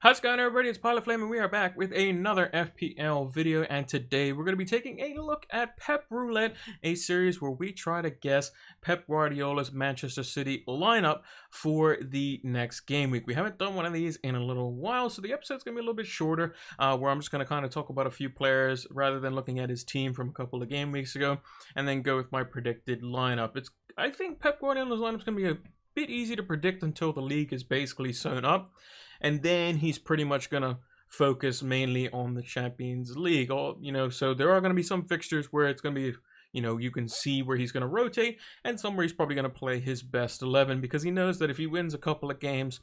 How's it going, everybody? It's Pilot Flame and we are back with another FPL video, and today we're going to be taking a look at PEP Roulette, a series where we try to guess Pep Guardiola's Manchester City lineup for the next game week. We haven't done one of these in a little while, so the episode's going to be a little bit shorter, where I'm just going to kind of talk about a few players rather than looking at his team from a couple of game weeks ago, and then go with my predicted lineup. I think Pep Guardiola's lineup is going to be a bit easy to predict until the league is basically sewn up. And then he's pretty much going to focus mainly on the Champions League. So there are going to be some fixtures where it's going to be, you can see where he's going to rotate, and some where he's probably going to play his best 11, because he knows that if he wins a couple of games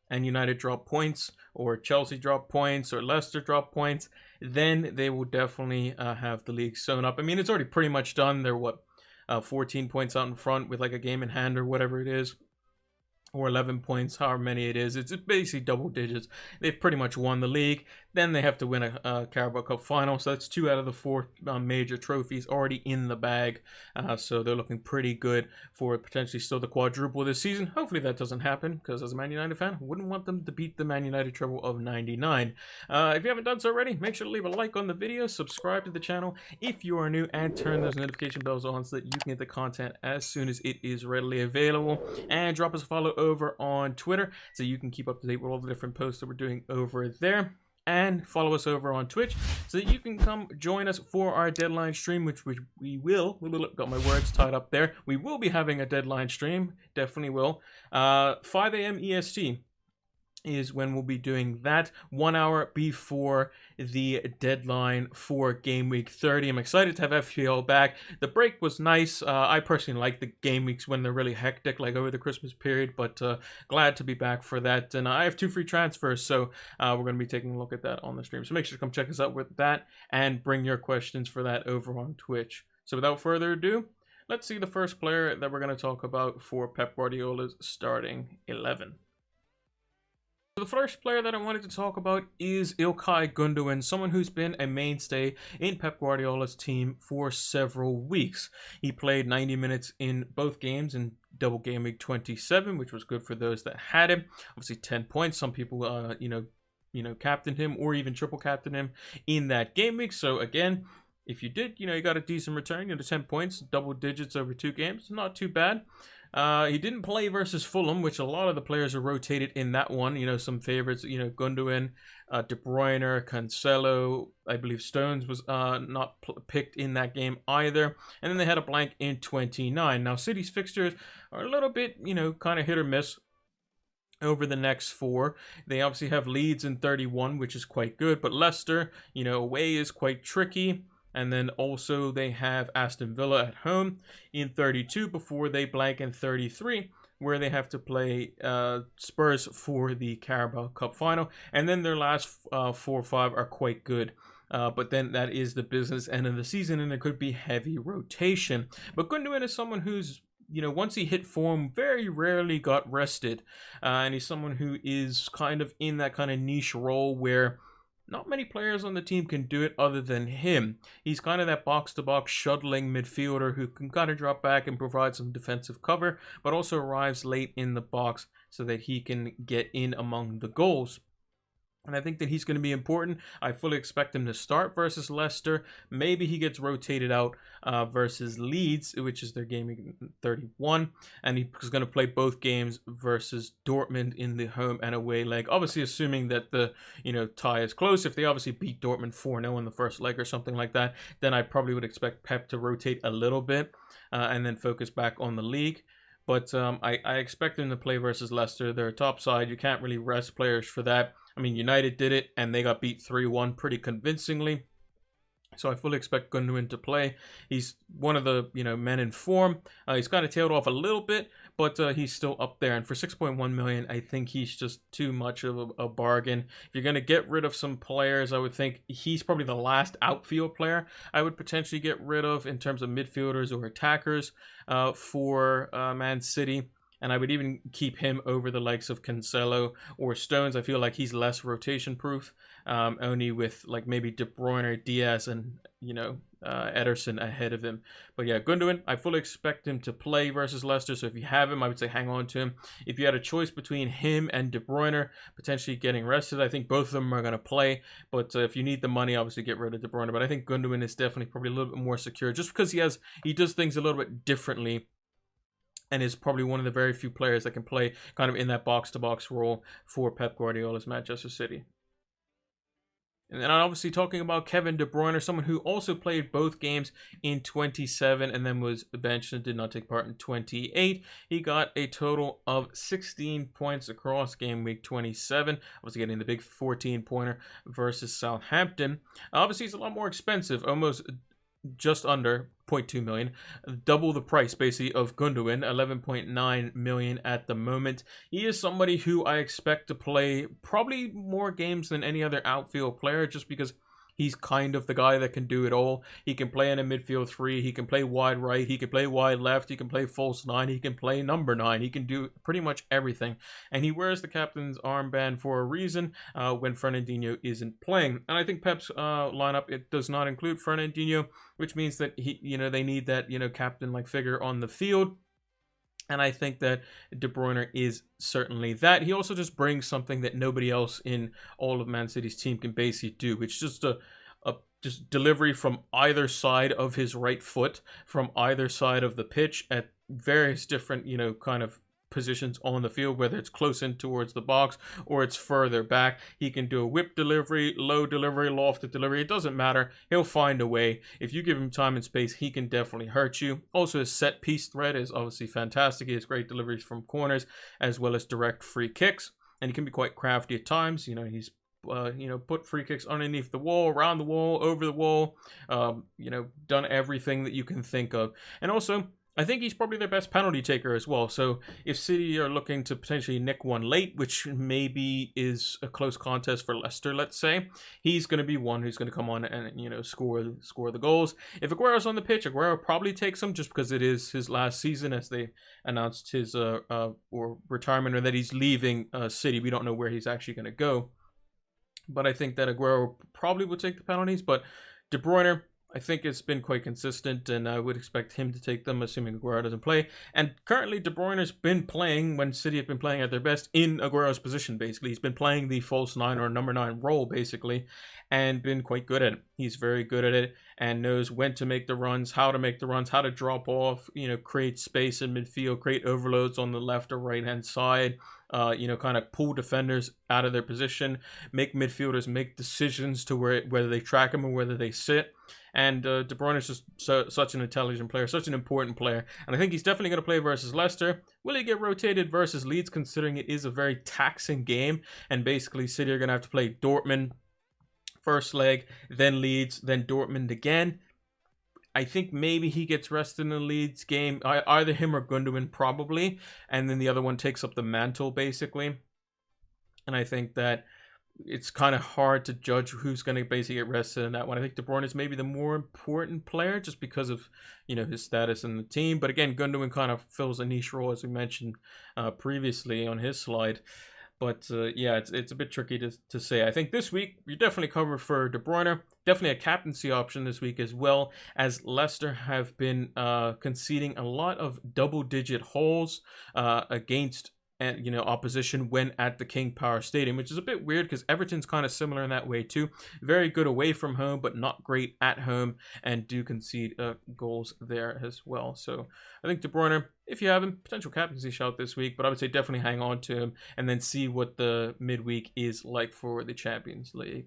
and United drop points, or Chelsea drop points, or Leicester drop points, then they will definitely have the league sewn up. I mean, it's already pretty much done. They're 14 points out in front with like a game in hand or whatever it is, or 11 points, however many it is. It's basically double digits. They've pretty much won the league. Then they have to win a Carabao Cup final. So that's 2 out of the 4 major trophies already in the bag. So they're looking pretty good for potentially still the quadruple this season. Hopefully that doesn't happen, because as a Man United fan, I wouldn't want them to beat the Man United treble of 99. If you haven't done so already, make sure to leave a like on the video, subscribe to the channel if you are new, and turn those notification bells on so that you can get the content as soon as it is readily available. And drop us a follow over on Twitter so you can keep up to date with all the different posts that we're doing over there. And follow us over on Twitch so that you can come join us for our deadline stream, which we will. Got my words tied up there. We will be having a deadline stream. Definitely will. 5 a.m. EST is when we'll be doing that, 1 hour before the deadline for game week 30. I'm excited to have FPL back. The break was nice. I personally like the game weeks when they're really hectic, like over the Christmas period, but glad to be back for that. And I have 2 free transfers, so we're going to be taking a look at that on the stream. So make sure to come check us out with that and bring your questions for that over on Twitch. So without further ado, let's see the first player that we're going to talk about for Pep Guardiola's starting 11. The first player that I wanted to talk about is Ilkay Gundogan, someone who's been a mainstay in Pep Guardiola's team for several weeks. He played 90 minutes in both games in double game week 27, which was good for those that had him. Obviously 10 points. Some people, captained him or even triple captained him in that game week. So again, if you did, you got a decent return. 10 points, double digits over 2 games. Not too bad. He didn't play versus Fulham, which a lot of the players are rotated in that one. Some favorites, Gundogan, De Bruyne, Cancelo. I believe Stones was not picked in that game either. And then they had a blank in 29. Now, City's fixtures are a little bit, kind of hit or miss over the next 4. They obviously have Leeds in 31, which is quite good. But Leicester, away is quite tricky. And then also they have Aston Villa at home in 32 before they blank in 33, where they have to play Spurs for the Carabao Cup final. And then their last 4 or 5 are quite good. But then that is the business end of the season, and there could be heavy rotation. But Gundogan is someone who's, once he hit form, very rarely got rested. And he's someone who is kind of in that kind of niche role where not many players on the team can do it other than him. He's kind of that box-to-box shuttling midfielder who can kind of drop back and provide some defensive cover, but also arrives late in the box so that he can get in among the goals. And I think that he's going to be important. I fully expect him to start versus Leicester. Maybe he gets rotated out versus Leeds, which is their game 31. And he's going to play both games versus Dortmund in the home and away leg. Obviously, assuming that the tie is close. If they obviously beat Dortmund 4-0 in the first leg or something like that, then I probably would expect Pep to rotate a little bit and then focus back on the league. But I expect him to play versus Leicester. They're a top side. You can't really rest players for that. I mean, United did it, and they got beat 3-1 pretty convincingly. So I fully expect Gundogan to play. He's one of the men in form. He's kind of tailed off a little bit, but he's still up there. And for 6.1 million, I think he's just too much of a bargain. If you're going to get rid of some players, I would think he's probably the last outfield player I would potentially get rid of in terms of midfielders or attackers for Man City. And I would even keep him over the likes of Cancelo or Stones. I feel like he's less rotation proof, only with like maybe De Bruyne or Diaz and, Ederson ahead of him. But yeah, Gundogan, I fully expect him to play versus Leicester. So if you have him, I would say hang on to him. If you had a choice between him and De Bruyne potentially getting rested, I think both of them are going to play. But if you need the money, obviously get rid of De Bruyne. But I think Gundogan is definitely probably a little bit more secure, just because he does things a little bit differently, and is probably one of the very few players that can play kind of in that box-to-box role for Pep Guardiola's Manchester City. And then obviously talking about Kevin De Bruyne, someone who also played both games in 27 and then was benched and did not take part in 28. He got a total of 16 points across game week 27. Obviously getting the big 14-pointer versus Southampton. Obviously he's a lot more expensive, almost just under 0.2 million, double the price basically of Gundogan, 11.9 million at the moment. He is somebody who I expect to play probably more games than any other outfield player, just because he's kind of the guy that can do it all. He can play in a midfield 3, he can play wide right, he can play wide left, he can play false 9, he can play number 9, he can do pretty much everything. And he wears the captain's armband for a reason when Fernandinho isn't playing. And I think Pep's lineup, it does not include Fernandinho, which means that they need that captain-like figure on the field. And I think that De Bruyne is certainly that. He also just brings something that nobody else in all of Man City's team can basically do, which is just a just delivery from either side of his right foot, from either side of the pitch at various different, kind of positions on the field, whether it's close in towards the box or it's further back. He can do a whip delivery, low delivery, lofted delivery. It doesn't matter. He'll find a way. If you give him time and space, he can definitely hurt you. Also, his set piece threat is obviously fantastic. He has great deliveries from corners as well as direct free kicks, and he can be quite crafty at times. He's put free kicks underneath the wall, around the wall, over the wall, done everything that you can think of. And also, I think he's probably their best penalty taker as well. So if City are looking to potentially nick one late, which maybe is a close contest for Leicester, let's say, he's going to be one who's going to come on and score the goals. If Aguero's on the pitch, Aguero probably takes him, just because it is his last season, as they announced his or retirement, or that he's leaving City. We don't know where he's actually going to go, but I think that Aguero probably would take the penalties. But De Bruyne, I think it's been quite consistent, and I would expect him to take them, assuming Aguero doesn't play. And currently, De Bruyne has been playing, when City have been playing at their best, in Aguero's position, basically. He's been playing the false 9 or number 9 role, basically, and been quite good at it. He's very good at it and knows when to make the runs, how to make the runs, how to drop off, create space in midfield, create overloads on the left or right-hand side, kind of pull defenders out of their position, make midfielders make decisions to whether they track him or whether they sit. And De Bruyne is just such an intelligent player, such an important player. And I think he's definitely going to play versus Leicester. Will he get rotated versus Leeds, considering it is a very taxing game? And basically, City are going to have to play Dortmund first leg, then Leeds, then Dortmund again. I think maybe he gets rested in the Leeds game. Either him or Gundogan, probably. And then the other one takes up the mantle, basically. And I think that it's kind of hard to judge who's going to basically get rested in that one. I think De Bruyne is maybe the more important player, just because of his status in the team. But again, Gundogan kind of fills a niche role, as we mentioned previously on his slide. But yeah, it's a bit tricky to say. I think this week you're definitely covered for De Bruyne. Definitely a captaincy option this week, as well as Leicester have been conceding a lot of double-digit hauls against opposition when at the King Power Stadium, which is a bit weird because Everton's kind of similar in that way too. Very good away from home, but not great at home, and do concede goals there as well. So I think De Bruyne, if you have him, potential captaincy shout this week, but I would say definitely hang on to him and then see what the midweek is like for the Champions League.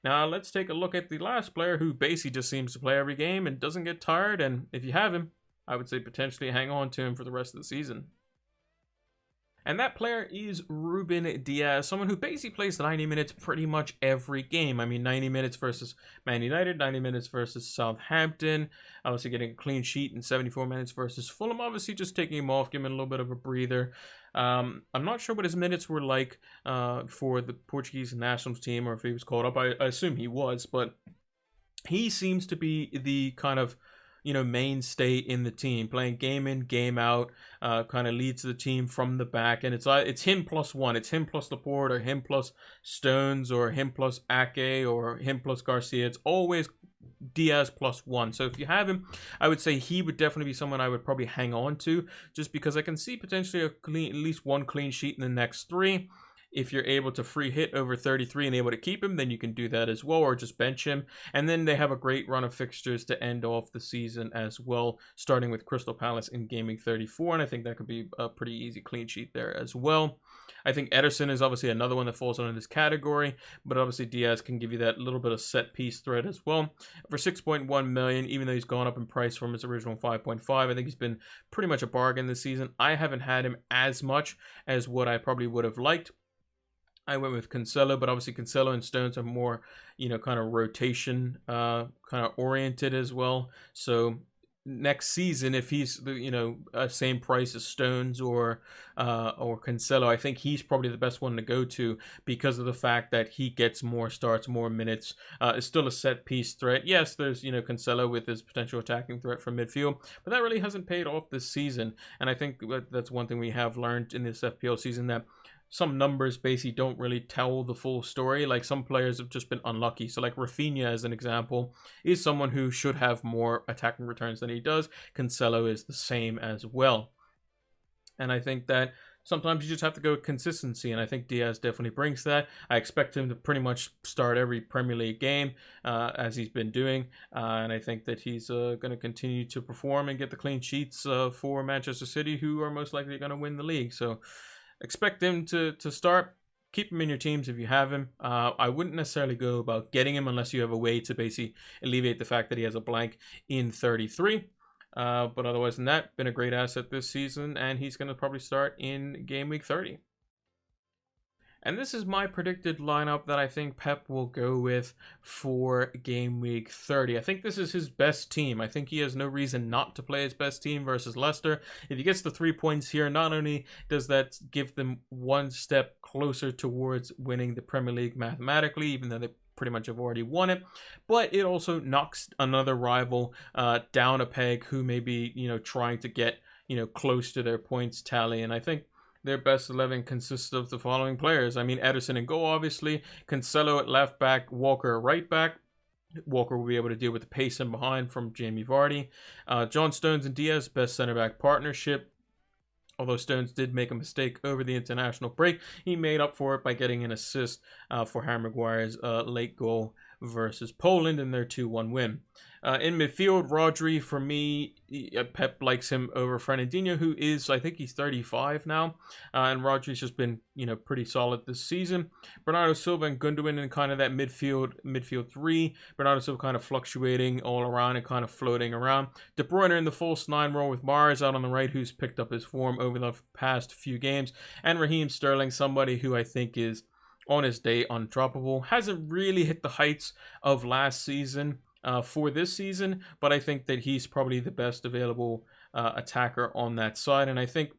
Now let's take a look at the last player who basically just seems to play every game and doesn't get tired. And if you have him, I would say potentially hang on to him for the rest of the season. And that player is Ruben Diaz, someone who basically plays 90 minutes pretty much every game. I mean, 90 minutes versus Man United, 90 minutes versus Southampton, obviously getting a clean sheet in 74 minutes versus Fulham, obviously just taking him off, giving him a little bit of a breather. I'm not sure what his minutes were like for the Portuguese national team, or if he was called up. I assume he was, but he seems to be the kind of mainstay in the team, playing game in, game out, kind of leads the team from the back. And it's him plus one. It's him plus Laporte, or him plus Stones, or him plus Ake, or him plus Garcia. It's always Diaz plus one. So if you have him, I would say he would definitely be someone I would probably hang on to, just because I can see potentially at least one clean sheet in the next 3. If you're able to free hit over 33 and able to keep him, then you can do that as well, or just bench him. And then they have a great run of fixtures to end off the season as well, starting with Crystal Palace in Gameweek 34, and I think that could be a pretty easy clean sheet there as well. I think Ederson is obviously another one that falls under this category, but obviously Diaz can give you that little bit of set piece threat as well. For 6.1 million, even though he's gone up in price from his original 5.5, I think he's been pretty much a bargain this season. I haven't had him as much as what I probably would have liked. I went with Cancelo, but obviously Cancelo and Stones are more, kind of rotation kind of oriented as well. So next season, if he's same price as Stones or Cancelo, I think he's probably the best one to go to, because of the fact that he gets more starts, more minutes. Is still a set piece threat. Yes, there's Cancelo with his potential attacking threat from midfield, but that really hasn't paid off this season. And I think that's one thing we have learned in this FPL season, that some numbers basically don't really tell the full story. Like, some players have just been unlucky. So like Rafinha, as an example, is someone who should have more attacking returns than he does. Cancelo is the same as well. And I think that sometimes you just have to go with consistency, and I think Diaz definitely brings that. I expect him to pretty much start every Premier League game, as he's been doing, and I think that he's going to continue to perform and get the clean sheets for Manchester City, who are most likely going to win the league. So expect him to start. Keep him in your teams if you have him. I wouldn't necessarily go about getting him unless you have a way to basically alleviate the fact that he has a blank in 33. But otherwise than that, been a great asset this season, and he's going to probably start in Game Week 30. And this is my predicted lineup that I think Pep will go with for Game Week 30. I think this is his best team. I think he has no reason not to play his best team versus Leicester. If he gets the 3 points here, not only does that give them one step closer towards winning the Premier League mathematically, even though they pretty much have already won it, but it also knocks another rival down a peg who may be, trying to get, close to their points tally. And I think their best 11 consists of the following players. I mean, Ederson in goal, obviously. Cancelo at left back. Walker at right back. Walker will be able to deal with the pace in behind from Jamie Vardy. John Stones and Diaz, best center back partnership. Although Stones did make a mistake over the international break, he made up for it by getting an assist for Harry Maguire's late goal versus Poland in their 2-1 win. In midfield, Rodri, for me, Pep likes him over Fernandinho, who is, I think he's 35 now, and Rodri's just been, pretty solid this season. Bernardo Silva and Gundogan in kind of that midfield 3. Bernardo Silva kind of fluctuating all around and kind of floating around. De Bruyne in the false 9 role with Mars out on the right, who's picked up his form over the past few games. And Raheem Sterling, somebody who I think is, on his day, undroppable. Hasn't really hit the heights of last season for this season, but I think that he's probably the best available attacker on that side, and I think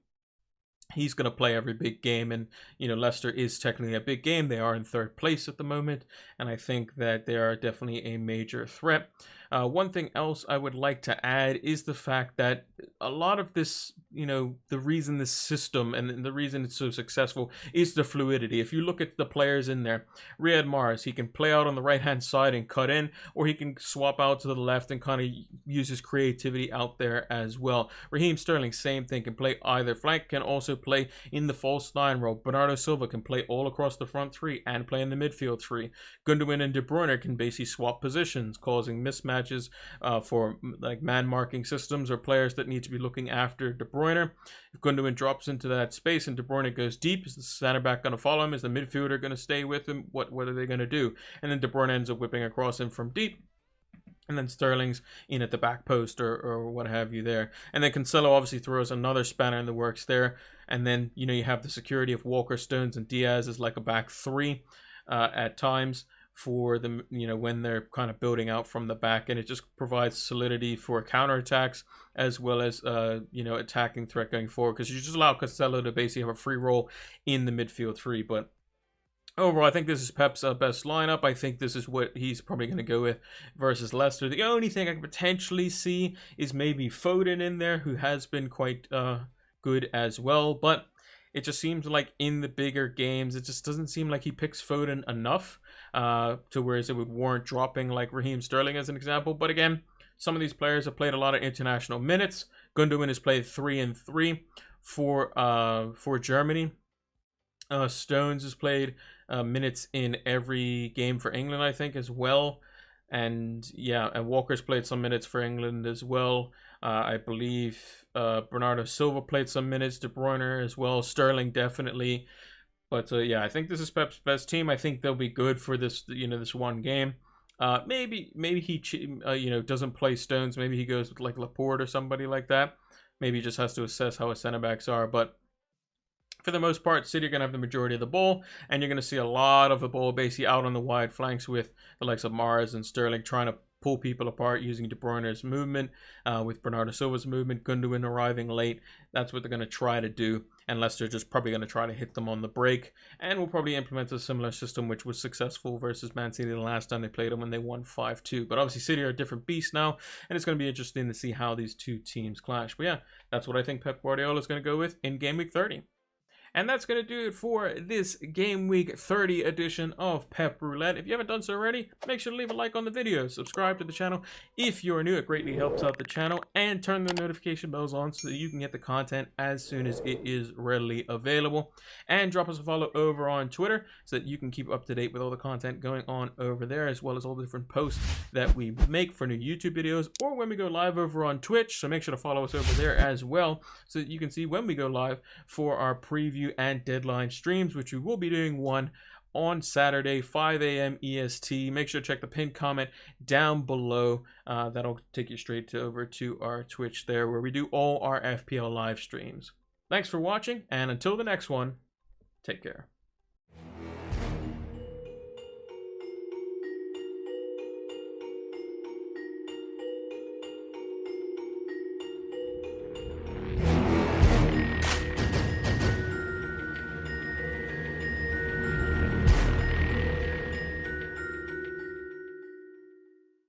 he's going to play every big game. And Leicester is technically a big game. They are in 3rd place at the moment, and I think that they are definitely a major threat. One thing else I would like to add is the fact that a lot of this, the reason this system and the reason it's so successful is the fluidity. If you look at the players in there, Riyad Mahrez, he can play out on the right-hand side and cut in, or he can swap out to the left and kind of use his creativity out there as well. Raheem Sterling, same thing, can play either flank, can also play in the false 9 role. Bernardo Silva can play all across the front 3 and play in the midfield 3. Gundogan and De Bruyne can basically swap positions, causing mismatches for like man marking systems or players that need to be looking after De Bruyne. If Gundogan drops into that space and De Bruyne goes deep, is the center back going to follow him? Is the midfielder going to stay with him? What are they going to do? And then De Bruyne ends up whipping across him from deep. And then Sterling's in at the back post or what have you there. And then Cancelo obviously throws another spanner in the works there. And then, you have the security of Walker, Stones, and Diaz as like a back 3 at times for them, when they're kind of building out from the back. And it just provides solidity for counterattacks as well as, attacking threat going forward. Because you just allow Cancelo to basically have a free role in the midfield 3. But Overall, I think this is Pep's best lineup. I think this is what he's probably going to go with versus Leicester. The only thing I can potentially see is maybe Foden in there, who has been quite good as well. But it just seems like in the bigger games, it just doesn't seem like he picks Foden enough to whereas it would warrant dropping like Raheem Sterling as an example. But again, some of these players have played a lot of international minutes. Gundogan has played 3 and 3 for Germany. Stones has played minutes in every game for England, I think, as well. And yeah, and Walker's played some minutes for England as well. I believe Bernardo Silva played some minutes, De Bruyne as well, Sterling definitely. But yeah, I think this is Pep's best team. I think they'll be good for this, this one game. Maybe he doesn't play Stones. Maybe he goes with like Laporte or somebody like that. Maybe he just has to assess how his center backs are, but for the most part, City are going to have the majority of the ball, and you're going to see a lot of the ball basically out on the wide flanks with the likes of Mars and Sterling trying to pull people apart using De Bruyne's movement, with Bernardo Silva's movement, Gundogan arriving late. That's what they're going to try to do, and Leicester just probably going to try to hit them on the break, and will probably implement a similar system which was successful versus Man City the last time they played them when they won 5-2. But obviously City are a different beast now, and it's going to be interesting to see how these two teams clash. But yeah, that's what I think Pep Guardiola is going to go with in Game Week 30. And that's going to do it for this Game Week 30 edition of Pep Roulette. If you haven't done so already, make sure to leave a like on the video, subscribe to the channel if you are new. It greatly helps out the channel, and turn the notification bells on so that you can get the content as soon as it is readily available. And drop us a follow over on Twitter so that you can keep up to date with all the content going on over there, as well as all the different posts that we make for new YouTube videos or when we go live over on Twitch. So make sure to follow us over there as well so that you can see when we go live for our preview and deadline streams, which we will be doing one on Saturday, 5 a.m. EST. Make sure to check the pinned comment down below. That'll take you straight over to our Twitch there, where we do all our FPL live streams. Thanks for watching, and until the next one, take care.